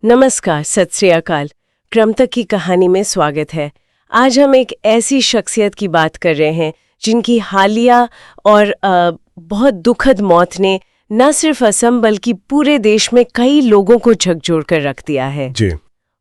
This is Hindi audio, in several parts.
नमस्कार, सत श्री अकाल। क्रमतक की कहानी में स्वागत है। आज हम एक ऐसी शख्सियत की बात कर रहे हैं जिनकी हालिया और बहुत दुखद मौत ने न सिर्फ असम बल्कि पूरे देश में कई लोगों को झकझोर कर रख दिया है। जी।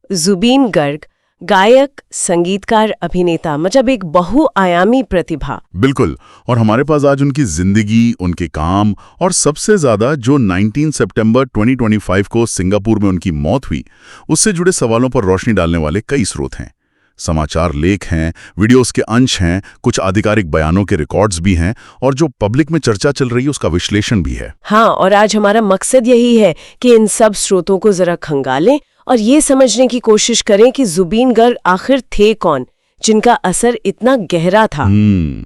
जुबीन गर्ग, गायक, संगीतकार, अभिनेता, मतलब एक बहुआयामी प्रतिभा। बिल्कुल। और हमारे पास आज उनकी जिंदगी, उनके काम और सबसे ज्यादा जो 19 सितंबर 2025 को सिंगापुर में उनकी मौत हुई, उससे जुड़े सवालों पर रोशनी डालने वाले कई स्रोत हैं। समाचार लेख हैं, वीडियोस के अंश हैं, कुछ आधिकारिक बयानों के रिकॉर्ड्स भी हैं और जो पब्लिक में चर्चा चल रही है उसका विश्लेषण भी है। हाँ, और आज हमारा मकसद यही है कि इन सब स्रोतों को जरा खंगालें और ये समझने की कोशिश करें कि जुबीन गर्ग आखिर थे कौन, जिनका असर इतना गहरा था।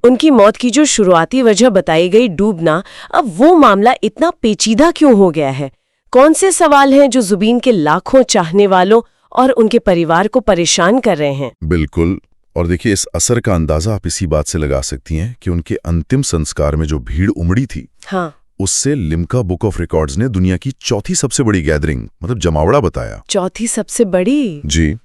उनकी मौत की जो शुरुआती वजह बताई गई, डूबना, अब वो मामला इतना पेचीदा क्यों हो गया है? कौन से सवाल हैं जो जुबीन के लाखों चाहने वालों और उनके परिवार को परेशान कर रहे हैं? बिल्कुल। और देखिए, इस असर का अंदाजा आप इसी बात से लगा सकती हैं कि उनके अंतिम संस्कार में जो भीड़ उमड़ी थी, हाँ, उससे लिम्का बुक ऑफ रिकॉर्ड्स ने दुनिया की चौथी सबसे बड़ी गैदरिंग, मतलब जमावड़ा बताया। चौथी सबसे बड़ी? जी।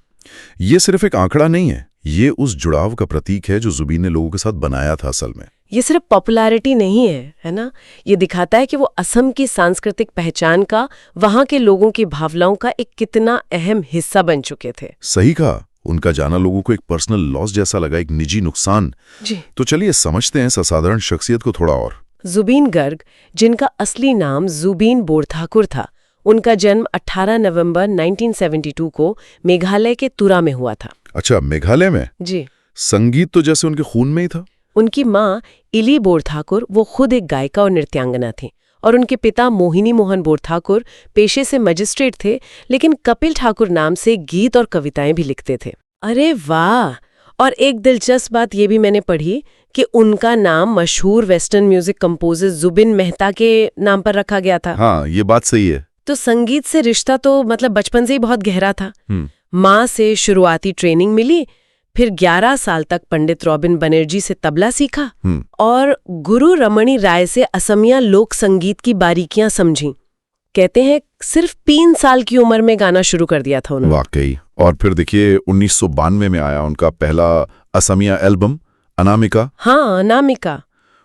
ये सिर्फ एक आंकड़ा नहीं है, ये उस जुड़ाव का प्रतीक है जो जुबीन ने लोगों के साथ बनाया था। असल में ये सिर्फ पॉपुलैरिटी नहीं है ना? ये दिखाता है कि वो असम की सांस्कृतिक पहचान का, वहाँ के लोगों की भावनाओं का एक कितना अहम हिस्सा बन चुके थे। सही कहा। उनका जाना लोगों को एक पर्सनल लॉस जैसा लगा, एक निजी नुकसान। जी। तो चलिए समझते हैं इस असाधारण शख्सियत को थोड़ा और। जुबीन गर्ग, जिनका असली नाम जुबीन बोरठाकुर था, उनका जन्म 18 नवंबर 1972 को मेघालय के तुरा में हुआ था। अच्छा, मेघालय में? जी। संगीत तो जैसे उनके खून में ही था। उनकी माँ इली बोरठाकुर, वो खुद एक गायिका और नृत्यांगना थी, और उनके पिता मोहिनी मोहन बोरठाकुर पेशे से मजिस्ट्रेट थे, लेकिन कपिल ठाकुर नाम से गीत और कविताएं भी लिखते थे। अरे वाह! और एक दिलचस्प बात ये भी मैंने पढ़ी कि उनका नाम मशहूर western music composer Zubin Mehta के नाम पर रखा गया था। हाँ, ये बात सही है। तो संगीत से रिश्ता तो मतलब बचपन से ही बहुत गहरा था। माँ से शुरुआती ट्रेनिंग मिली, फिर 11 साल तक पंडित रॉबिन बनर्जी से तबला सीखा और गुरु रमणी राय से असमिया लोक संगीत की बारीकियां समझी। कहते हैं सिर्फ 3 साल की उम्र में गाना शुरू कर दिया था उन्होंने। वाकई। और फिर देखिए 1992 में आया उनका पहला असमिया एल्बम, अनामिका। हाँ, अनामिका।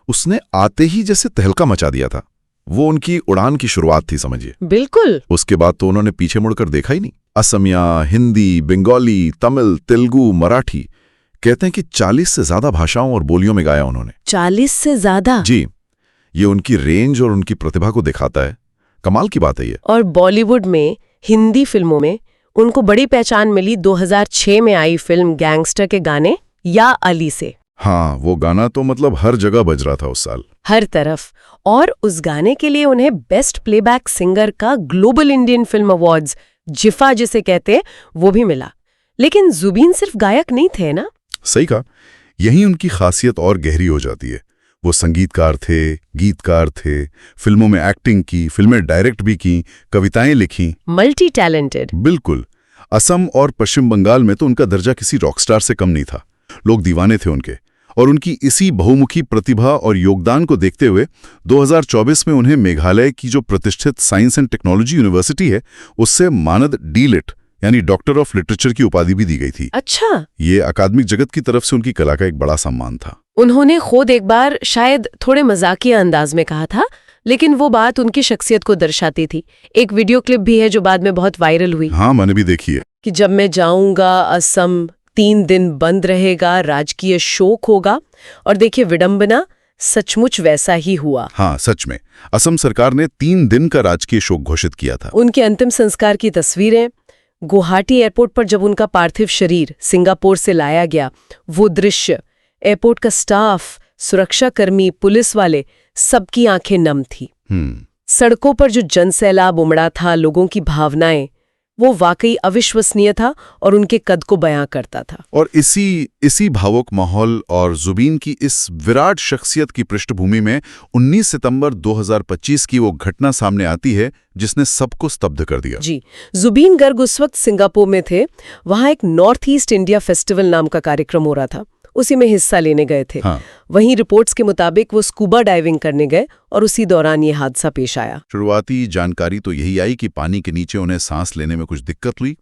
उसने आते ही जैसे तहलका मचा दिया था। वो उनकी उड़ान की शुरुआत थी, समझिए। बिल्कुल। उसके बाद तो उन्होंने पीछे मुड़कर देखा ही नहीं। असमिया, हिंदी, बंगाली, तमिल, तेलुगु, मराठी, कहते हैं कि 40 से ज्यादा भाषाओं और बोलियों में गाया उन्होंने। 40 से ज्यादा? जी। ये उनकी रेंज और उनकी प्रतिभा को दिखाता है। कमाल की बात है ये। और बॉलीवुड में, हिंदी फिल्मों में उनको बड़ी पहचान मिली 2006 में आई फिल्म गैंगस्टर के गाने या अली से। हाँ, वो गाना तो मतलब हर जगह बज रहा था उस साल, हर तरफ। और उस गाने के लिए उन्हें बेस्ट प्लेबैक सिंगर का ग्लोबल इंडियन फिल्म अवार्ड्स, जिफा जिसे कहते हैं, वो भी मिला। लेकिन जुबीन सिर्फ गायक नहीं थे ना? सही कहा। यही उनकी खासियत और गहरी हो जाती है। वो संगीतकार थे, गीतकार थे, फिल्मों में एक्टिंग की, फिल्में डायरेक्ट भी की, कविताएं लिखी। Multi talented. बिल्कुल। असम और पश्चिम बंगाल में तो उनका दर्जा किसी रॉकस्टार से कम नहीं था। लोग दीवाने थे उनके। और उनकी इसी बहुमुखी प्रतिभा और योगदान को देखते हुए 2024 में उन्हें मेघालय की जो प्रतिष्ठित साइंस एंड टेक्नोलॉजी यूनिवर्सिटी है, उससे मानद डीलिट यानी डॉक्टर ऑफ लिटरेचर की उपाधि भी दी गई थी। अच्छा। ये अकादमिक जगत की तरफ से उनकी कला का एक बड़ा सम्मान था। उन्होंने खुद एक बार शायद थोड़े मजाकिया अंदाज में कहा था, लेकिन वो बात उनकी शख्सियत को दर्शाती थी। एक वीडियो क्लिप भी है जो बाद में बहुत वायरल हुई। हाँ, मैंने भी देखी है। कि जब मैं जाऊंगा असम, 3 दिन बंद रहेगा, राजकीय शोक होगा। और देखिए, विडंबना सचमुच वैसा ही हुआ। हाँ, सच में असम सरकार ने 3 दिन का राजकीय शोक घोषित किया था। उनके अंतिम संस्कार की तस्वीरें, गुवाहाटी एयरपोर्ट पर जब उनका पार्थिव शरीर सिंगापुर से लाया गया, वो दृश्य, एयरपोर्ट का स्टाफ, सुरक्षाकर्मी, पुलिस वाले, सबकी आंखें नम थी। सड़कों पर जो जनसैलाब उमड़ा था, लोगों की भावनाएं, वो वाकई अविश्वसनीय था और उनके कद को बयां करता था। और इसी भावुक माहौल और जुबीन की इस विराट शख्सियत की पृष्ठभूमि में 19 सितंबर 2025 की वो घटना सामने आती है जिसने सबको स्तब्ध कर दिया। जी। जुबीन गर्ग उस वक्त सिंगापुर में थे। वहां एक नॉर्थ ईस्ट इंडिया फेस्टिवल नाम का कार्यक्रम हो रहा था। उसी में हिस्सा लेने गए थे। हाँ। वहीं रिपोर्ट्स के मुताबिक वो स्कूबा डाइविंग करने गए और उसी दौरान ये हादसा पेश आया। शुरुआती जानकारी तो यही आई कि पानी के नीचे उन्हें सांस लेने में कुछ दिक्कत हुई,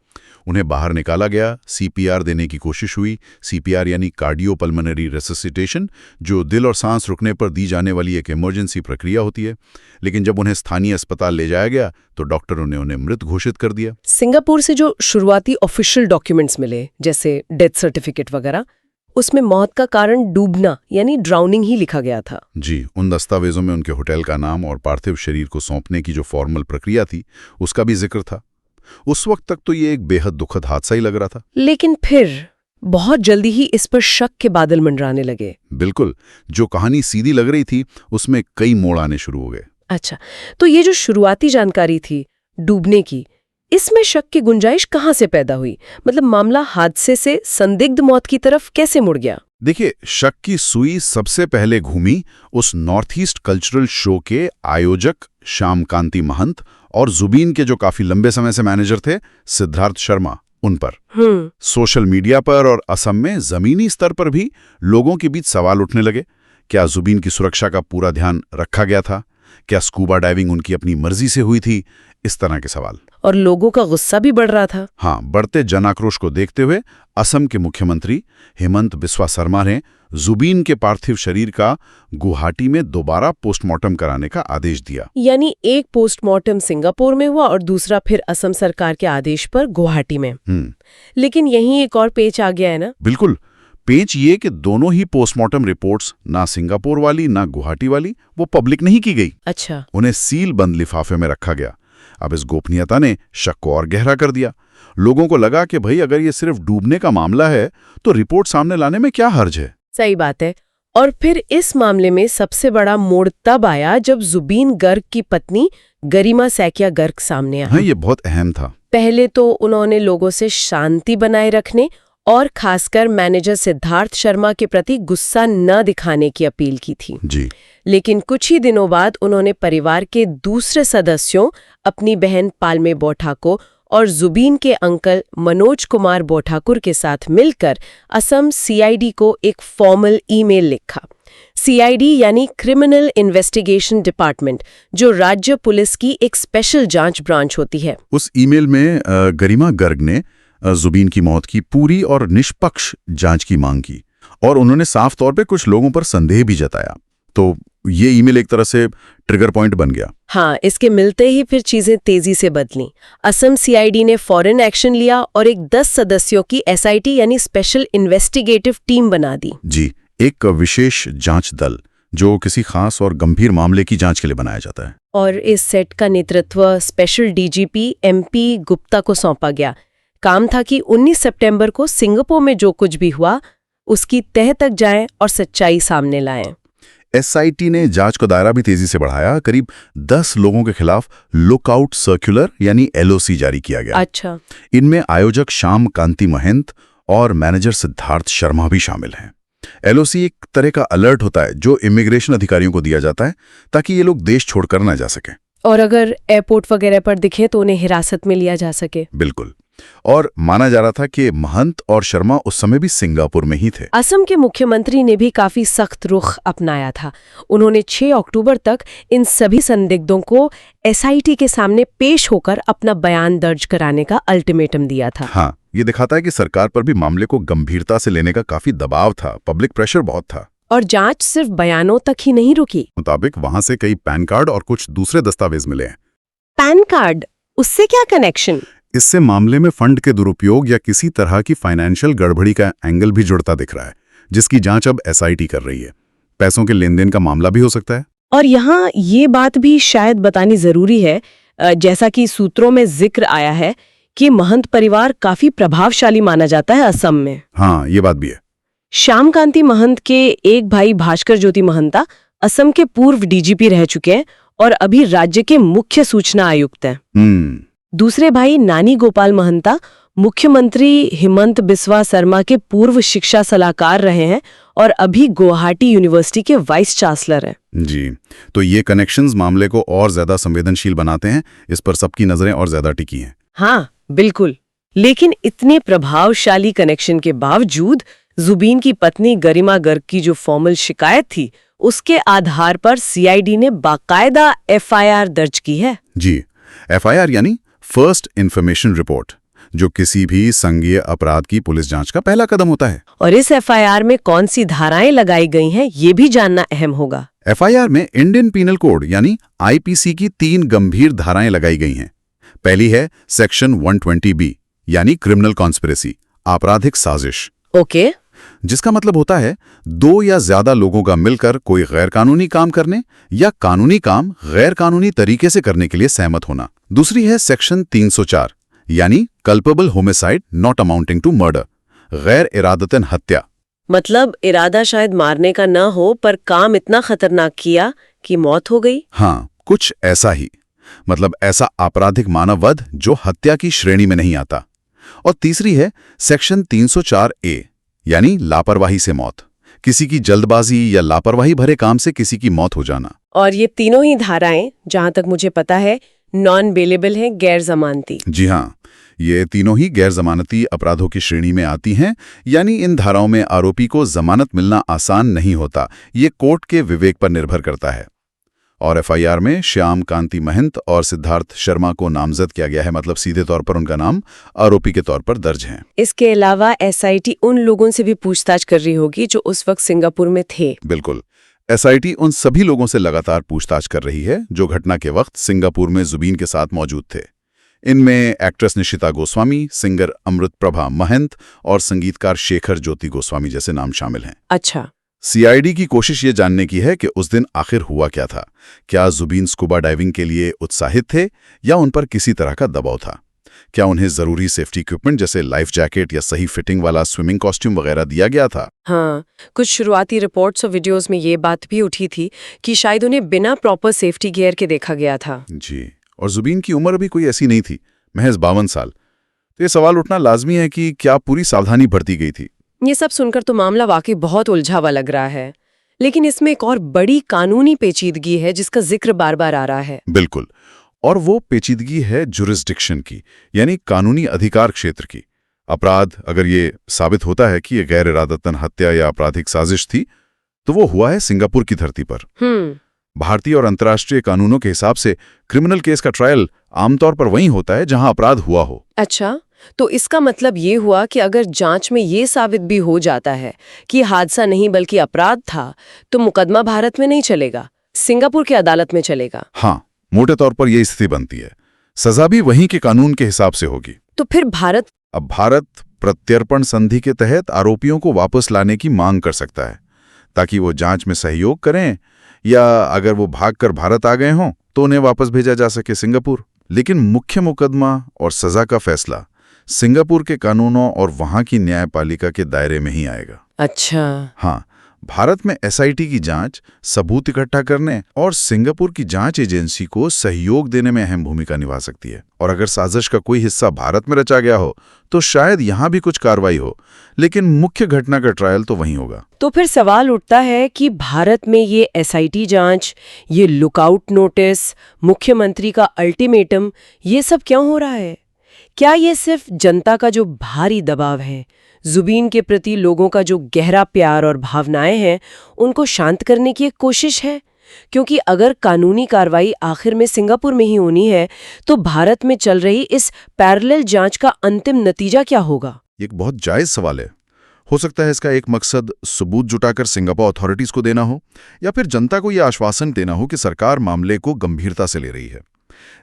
उन्हें बाहर निकाला गया, सीपीआर देने की कोशिश हुई। सीपीआर यानी कार्डियोपल्मोनरी रेससिटेशन, जो दिल और सांस रुकने पर दी जाने वाली एक इमरजेंसी प्रक्रिया होती है। लेकिन जब उन्हें स्थानीय अस्पताल ले जाया गया तो डॉक्टरों ने उन्हें मृत घोषित कर दिया। सिंगापुर से जो शुरुआती ऑफिशियल डॉक्यूमेंट्स मिले, जैसे डेथ सर्टिफिकेट वगैरह, उसमें मौत का कारण डूबना यानी ड्राउनिंग ही लिखा गया था। जी, उन दस्तावेजों में उनके होटल का नाम और पार्थिव शरीर को सौंपने की जो फॉर्मल प्रक्रिया थी उसका भी जिक्र था। उस वक्त तक तो ये एक बेहद दुखद हादसा ही लग रहा था। लेकिन फिर बहुत जल्दी ही इस पर शक के बादल मंडराने लगे। बिल्कुल, जो कहानी सीधी लग रही थी उसमें कई मोड़ आने शुरू हो गए। अच्छा, तो ये जो शुरुआती जानकारी थी डूबने की, इसमें शक की गुंजाइश कहाँ से पैदा हुई? मतलब मामला हादसे से संदिग्ध मौत की तरफ कैसे मुड़ गया? देखिए, शक की सुई सबसे पहले घूमी उस नॉर्थ ईस्ट कल्चरल शो के आयोजक श्याम कांति महंत और जुबीन के जो काफी लंबे समय से मैनेजर थे सिद्धार्थ शर्मा, उन पर। सोशल मीडिया पर और असम में जमीनी स्तर पर भी लोगों के बीच सवाल उठने लगे। क्या जुबीन की सुरक्षा का पूरा ध्यान रखा गया था? क्या स्कूबा डाइविंग उनकी अपनी मर्जी से हुई थी? इस तरह के सवाल। और लोगों का गुस्सा भी बढ़ रहा था। हाँ, बढ़ते जन आक्रोश को देखते हुए असम के मुख्यमंत्री हेमंत बिस्वा शर्मा ने जुबीन के पार्थिव शरीर का गुवाहाटी में दोबारा पोस्टमार्टम कराने का आदेश दिया। यानी एक पोस्टमार्टम सिंगापुर में हुआ और दूसरा फिर असम सरकार के आदेश पर गुवाहाटी में। लेकिन यहीं एक और पेच आ गया है ना? बिल्कुल, पेच ये कि दोनों ही पोस्टमार्टम रिपोर्ट्स, ना सिंगापुर वाली ना गुवाहाटी वाली, वो पब्लिक नहीं की गई। अच्छा। उन्हें सील बंद लिफाफे में रखा गया। अब इस गोपनीयता ने शक को और गहरा कर दिया। लोगों को लगा कि भाई अगर ये सिर्फ डूबने का मामला है तो रिपोर्ट सामने लाने में क्या हर्ज है। सही बात है। और फिर इस मामले में सबसे बड़ा मोड़ तब आया जब जुबीन गर्ग की पत्नी गरिमा सैकिया गर्ग सामने आई। हाँ, ये बहुत अहम था। पहले तो उन्होंने लोगों से शांति बनाए रखने और खासकर मैनेजर सिद्धार्थ शर्मा के प्रति गुस्सा न दिखाने की अपील की थी। जी। लेकिन कुछ ही दिनों बाद उन्होंने परिवार के दूसरे सदस्यों, अपनी बहन पालमे बोठाको और जुबीन के अंकल मनोज कुमार बोठाकुर के साथ मिलकर असम सीआईडी को एक फॉर्मल ईमेल लिखा। सीआईडी यानी क्रिमिनल इन्वेस्टिगेशन डिपार्टमेंट, जो राज्य पुलिस की एक स्पेशल जांच ब्रांच होती है। उस ईमेल में गरिमा गर्ग ने जुबीन की मौत की पूरी और निष्पक्ष जांच की मांग की और उन्होंने साफ तौर पे कुछ लोगों पर संदेह भी जताया। तो ये ईमेल एक तरह से ट्रिगर पॉइंट बन गया। हाँ, इसके मिलते ही फिर चीजें तेजी से बदलीं। असम सीआईडी ने फौरन एक्शन लिया और एक 10 सदस्यों की एसआईटी यानी स्पेशल इन्वेस्टिगेटिव टीम बना दी। जी, एक विशेष जांच दल जो किसी खास और गंभीर मामले की जांच के लिए बनाया जाता है। और इस सेट का नेतृत्व स्पेशल डीजीपी एमपी गुप्ता को सौंपा गया। काम था कि 19 सितंबर को सिंगापुर में जो कुछ भी हुआ उसकी तह तक जाएं और सच्चाई सामने लाएं। एसआईटी ने जांच का दायरा भी तेजी से बढ़ाया। करीब 10 लोगों के खिलाफ लुकआउट सर्कुलर यानी एलओसी जारी किया गया। अच्छा। इनमें आयोजक श्याम कांति महंत और मैनेजर सिद्धार्थ शर्मा भी शामिल हैं। एलओसी एक तरह का अलर्ट होता है जो इमिग्रेशन अधिकारियों को दिया जाता है ताकि ये लोग देश छोड़कर न जा सकें और अगर एयरपोर्ट वगैरह पर दिखे तो उन्हें हिरासत में लिया जा सके। बिल्कुल। और माना जा रहा था कि महंत और शर्मा उस समय भी सिंगापुर में ही थे। असम के मुख्यमंत्री ने भी काफी सख्त रुख अपनाया था। उन्होंने 6 अक्टूबर तक इन सभी संदिग्धों को एसआईटी के सामने पेश होकर अपना बयान दर्ज कराने का अल्टीमेटम दिया था। हाँ, ये दिखाता है कि सरकार पर भी मामले को गंभीरता से लेने का काफी दबाव था, पब्लिक प्रेशर बहुत था। और जांच सिर्फ बयानों तक ही नहीं रुकी। मुताबिक वहां से कई पैन कार्ड और कुछ दूसरे दस्तावेज मिले हैं। Pan card? उससे क्या कनेक्शन? इससे मामले में फंड के दुरुपयोग या किसी तरह की फाइनेंशियल गड़बड़ी का एंगल भी जुड़ता दिख रहा है, जिसकी जांच अब एसआईटी कर रही है। पैसों के लेन देन का मामला भी हो सकता है। और यहाँ ये बात भी शायद बतानी जरूरी है, जैसा कि सूत्रों में जिक्र आया है कि महंत परिवार काफी प्रभावशाली माना जाता है असम में। हाँ, ये बात भी है। श्याम कांति महंत के एक भाई भास्कर ज्योति महंता असम के पूर्व डीजीपी रह चुके हैं और अभी राज्य के मुख्य सूचना आयुक्त हैं। दूसरे भाई नानी गोपाल महंता मुख्यमंत्री हेमंत बिस्वा शर्मा के पूर्व शिक्षा सलाहकार रहे हैं और अभी गुवाहाटी यूनिवर्सिटी के वाइस चांसलर हैं। जी, तो ये कनेक्शंस मामले को और ज्यादा संवेदनशील बनाते हैं। इस पर सबकी नजरें और ज्यादा टिकी हैं। हाँ, बिल्कुल। लेकिन इतने प्रभावशाली कनेक्शन के बावजूद जुबीन की पत्नी गरिमा गर्ग की जो फॉर्मल शिकायत थी, उसके आधार पर सीआईडी ने बाकायदा एफआईआर दर्ज की है। जी, एफआईआर यानी फर्स्ट इन्फॉर्मेशन रिपोर्ट, जो किसी भी संज्ञेय अपराध की पुलिस जांच का पहला कदम होता है। और इस एफआईआर में कौन सी धाराएं लगाई गई हैं, ये भी जानना अहम होगा। एफआईआर में इंडियन पीनल कोड यानी आईपीसी की 3 गंभीर धाराएं लगाई गई हैं। पहली है सेक्शन 120B यानी क्रिमिनल कॉन्स्पिरेसी, आपराधिक साजिश। ओके। जिसका मतलब होता है 2 या ज्यादा लोगों का मिलकर कोई गैरकानूनी काम करने या कानूनी काम गैर कानूनी तरीके से करने के लिए सहमत होना। दूसरी है सेक्शन 304 यानी culpable homicide not amounting to murder, गैर इरादतन हत्या। मतलब इरादा शायद मारने का न हो, पर काम इतना खतरनाक किया कि मौत हो गई। हाँ, कुछ ऐसा ही। मतलब ऐसा आपराधिक मानववध जो हत्या की श्रेणी में नहीं आता। और तीसरी है सेक्शन 304A यानी लापरवाही से मौत, किसी की जल्दबाजी या लापरवाही भरे काम से किसी की मौत हो जाना। और ये तीनों ही धाराएं, जहां तक मुझे पता है, नॉन बेलेबल हैं, गैर जमानती। जी हाँ, ये तीनों ही गैर जमानती अपराधों की श्रेणी में आती हैं। यानी इन धाराओं में आरोपी को जमानत मिलना आसान नहीं होता, ये कोर्ट के विवेक पर निर्भर करता है। और एफआईआर में श्याम कांति महंत और सिद्धार्थ शर्मा को नामजद किया गया है, मतलब सीधे तौर पर उनका नाम आरोपी के तौर पर दर्ज है। इसके अलावा एसआईटी उन लोगों से भी पूछताछ कर रही होगी जो उस वक्त सिंगापुर में थे। बिल्कुल, एसआईटी उन सभी लोगों से लगातार पूछताछ कर रही है जो घटना के वक्त सिंगापुर में जुबीन के साथ मौजूद थे। इनमें एक्ट्रेस निशिता गोस्वामी, सिंगर अमृत प्रभा महंत और संगीतकार शेखर ज्योति गोस्वामी जैसे नाम शामिल हैं। अच्छा। सीआईडी की कोशिश ये जानने की है कि उस दिन आखिर हुआ क्या था। क्या जुबीन स्कूबा डाइविंग के लिए उत्साहित थे या उन पर किसी तरह का दबाव था? क्या उन्हें जरूरी सेफ्टी इक्विपमेंट जैसे लाइफ जैकेट या सही फिटिंग वाला स्विमिंग कॉस्ट्यूम वगैरह दिया गया था? हाँ, कुछ शुरुआती रिपोर्ट्स और वीडियोस में ये बात भी उठी थी कि शायद उन्हें बिना प्रॉपर सेफ्टी गियर के देखा गया था। जी, और जुबीन की उम्र भी कोई ऐसी नहीं थी, महज 52 साल। तो ये सवाल उठना लाजमी है कि क्या पूरी सावधानी बरती गई थी? ये सब सुनकर तो मामला वाकई बहुत उलझा हुआ लग रहा है, लेकिन इसमें एक और बड़ी कानूनी पेचीदगी है जिसका जिक्र बार बार आ रहा है। बिल्कुल, और वो पेचीदगी है जुरिस्डिक्शन की, यानी कानूनी अधिकार क्षेत्र की। अपराध अगर ये साबित होता है कि ये गैर इरादतन हत्या या आपराधिक साजिश थी, तो वो हुआ है सिंगापुर की धरती पर। भारतीय और अंतर्राष्ट्रीय कानूनों के हिसाब से क्रिमिनल केस का ट्रायल आमतौर पर वहीं होता है जहां अपराध हुआ हो। अच्छा, तो इसका मतलब ये हुआ कि अगर जांच में ये साबित भी हो जाता है कि हादसा नहीं बल्कि अपराध था, तो मुकदमा भारत में नहीं चलेगा, सिंगापुर की अदालत में चलेगा। हाँ, मोटे तौर पर यही स्थिति बनती है। सजा भी वहीं के कानून के हिसाब से होगी। तो फिर भारत? अब भारत प्रत्यर्पण संधि के तहत आरोपियों को वापस लाने की मांग कर सकता है ताकि वो जांच में सहयोग करें, या अगर वो भागकर भारत आ गए हों तो उन्हें वापस भेजा जा सके सिंगापुर। लेकिन मुख्य मुकदमा और सजा का फैसला सिंगापुर के कानूनों और वहां की न्यायपालिका के दायरे में ही आएगा। अच्छा। हाँ, भारत में एसआईटी की जांच सबूत इकट्ठा करने और सिंगापुर की जांच एजेंसी को सहयोग देने में अहम भूमिका निभा सकती है। और अगर साजिश का कोई हिस्सा भारत में रचा गया हो तो शायद यहां भी कुछ कार्रवाई हो, लेकिन मुख्य घटना का ट्रायल तो वहीं होगा। तो फिर सवाल उठता है कि भारत में ये एसआईटी जांच, ये लुकआउट नोटिस, मुख्यमंत्री का अल्टीमेटम, ये सब क्यों हो रहा है? क्या ये सिर्फ जनता का जो भारी दबाव है, जुबीन के प्रति लोगों का जो गहरा प्यार और भावनाएं हैं, उनको शांत करने की एक कोशिश है? क्योंकि अगर कानूनी कार्रवाई आखिर में सिंगापुर में ही होनी है, तो भारत में चल रही इस पैरेलल जांच का अंतिम नतीजा क्या होगा? एक बहुत जायज सवाल है। हो सकता है इसका एक मकसद सबूत जुटाकर सिंगापुर अथॉरिटीज को देना हो, या फिर जनता को यह आश्वासन देना हो कि सरकार मामले को गंभीरता से ले रही है।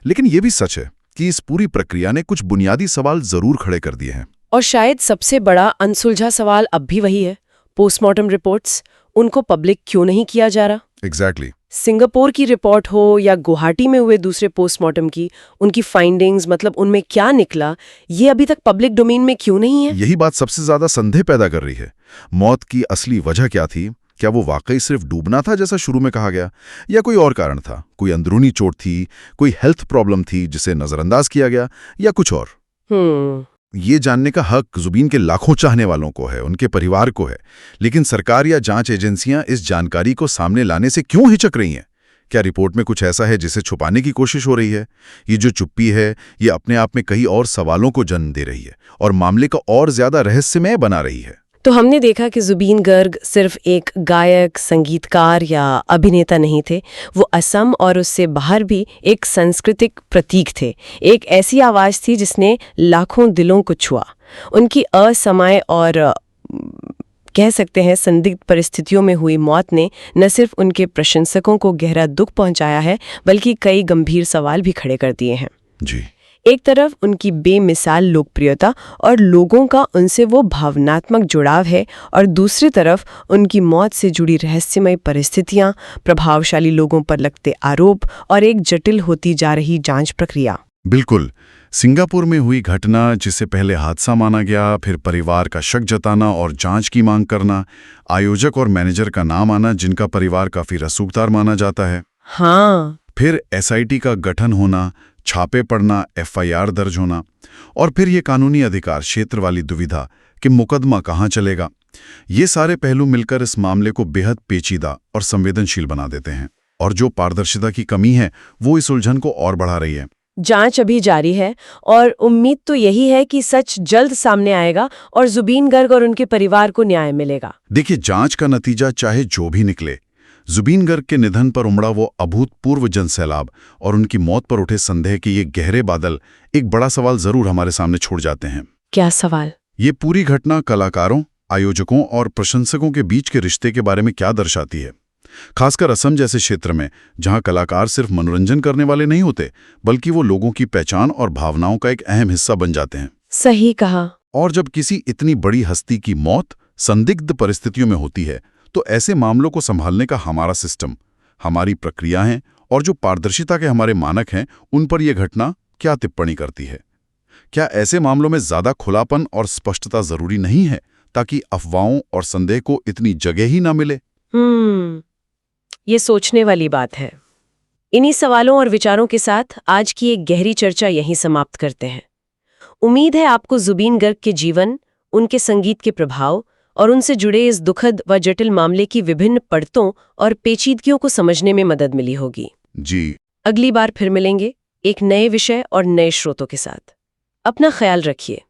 लेकिन यह भी सच है कि इस पूरी प्रक्रिया ने कुछ बुनियादी सवाल जरूर खड़े कर दिए हैं। और शायद सबसे बड़ा अनसुलझा सवाल अब भी वही है, पोस्टमार्टम रिपोर्ट्स, उनको पब्लिक क्यों नहीं किया जा रहा? एग्जैक्टली। सिंगापुर की रिपोर्ट हो या गुवाहाटी में हुए दूसरे पोस्टमार्टम की, उनकी फाइंडिंग्स, मतलब उनमें क्या निकला, ये अभी तक पब्लिक डोमेन में क्यों नहीं है? यही बात सबसे ज्यादा संदेह पैदा कर रही है। मौत की असली वजह क्या थी? क्या वो वाकई सिर्फ डूबना था जैसा शुरू में कहा गया, या कोई और कारण था? कोई अंदरूनी चोट थी, कोई हेल्थ प्रॉब्लम थी जिसे नजरअंदाज किया गया, या कुछ और? ये जानने का हक जुबीन के लाखों चाहने वालों को है, उनके परिवार को है। लेकिन सरकार या जांच एजेंसियां इस जानकारी को सामने लाने से क्यों हिचक रही हैं? क्या रिपोर्ट में कुछ ऐसा है जिसे छुपाने की कोशिश हो रही है? ये जो चुप्पी है, ये अपने आप में कई और सवालों को जन्म दे रही है और मामले को और ज्यादा रहस्यमय बना रही है। तो हमने देखा कि ज़ुबीन गर्ग सिर्फ एक गायक, संगीतकार या अभिनेता नहीं थे। वो असम और उससे बाहर भी एक सांस्कृतिक प्रतीक थे। एक ऐसी आवाज़ थी जिसने लाखों दिलों को छुआ। उनकी असमय और कह सकते हैं संदिग्ध परिस्थितियों में हुई मौत ने न सिर्फ उनके प्रशंसकों को गहरा दुख पहुंचाया है, बल्कि कई गंभीर सवाल भी खड़े कर दिए हैं। जी। एक तरफ उनकी बेमिसाल लोकप्रियता और लोगों का उनसे वो भावनात्मक जुड़ाव है, और दूसरी तरफ उनकी मौत से जुड़ी रहस्यमय परिस्थितियां, प्रभावशाली लोगों पर लगते आरोप और एक जटिल होती जा रही जांच प्रक्रिया। बिल्कुल। सिंगापुर में हुई घटना, जिसे पहले हादसा माना गया, फिर परिवार का शक जताना और जांच की मांग करना, आयोजक और मैनेजर का नाम आना जिनका परिवार काफी रसूखदार माना जाता है, हाँ, फिर एसआईटी का गठन होना, छापे पड़ना, एफआईआर दर्ज होना, और फिर ये कानूनी अधिकार क्षेत्र वाली दुविधा कि मुकदमा कहाँ चलेगा। ये सारे पहलू मिलकर इस मामले को बेहद पेचीदा और संवेदनशील बना देते हैं, और जो पारदर्शिता की कमी है वो इस उलझन को और बढ़ा रही है। जांच अभी जारी है और उम्मीद तो यही है कि सच जल्द सामने आएगा और ज़ुबीन गर्ग और उनके परिवार को न्याय मिलेगा। देखिए, जांच का नतीजा चाहे जो भी निकले, ज़ुबीन गर्ग के निधन पर उमड़ा वो अभूतपूर्व जनसैलाब और उनकी मौत पर उठे संदेह के ये गहरे बादल एक बड़ा सवाल जरूर हमारे सामने छोड़ जाते हैं। क्या सवाल? ये पूरी घटना कलाकारों, आयोजकों और प्रशंसकों के बीच के रिश्ते के बारे में क्या दर्शाती है, खासकर असम जैसे क्षेत्र में, जहां कलाकार सिर्फ मनोरंजन करने वाले नहीं होते, बल्कि वो लोगों की पहचान और भावनाओं का एक अहम हिस्सा बन जाते हैं। सही कहा। और जब किसी इतनी बड़ी हस्ती की मौत संदिग्ध परिस्थितियों में होती है, तो ऐसे मामलों को संभालने का हमारा सिस्टम, हमारी प्रक्रियाएं और जो पारदर्शिता के हमारे मानक हैं, उन पर यह घटना क्या टिप्पणी करती है? क्या ऐसे मामलों में ज्यादा खुलापन और स्पष्टता जरूरी नहीं है, ताकि अफवाहों और संदेह को इतनी जगह ही ना मिले? ये सोचने वाली बात है। इन्हीं सवालों और विचारों के साथ आज की एक गहरी चर्चा यहीं समाप्त करते हैं। उम्मीद है आपको ज़ुबीन गर्ग के जीवन, उनके संगीत के प्रभाव और उनसे जुड़े इस दुखद व जटिल मामले की विभिन्न परतों और पेचीदगियों को समझने में मदद मिली होगी। जी। अगली बार फिर मिलेंगे एक नए विषय और नए स्रोतों के साथ। अपना ख्याल रखिए।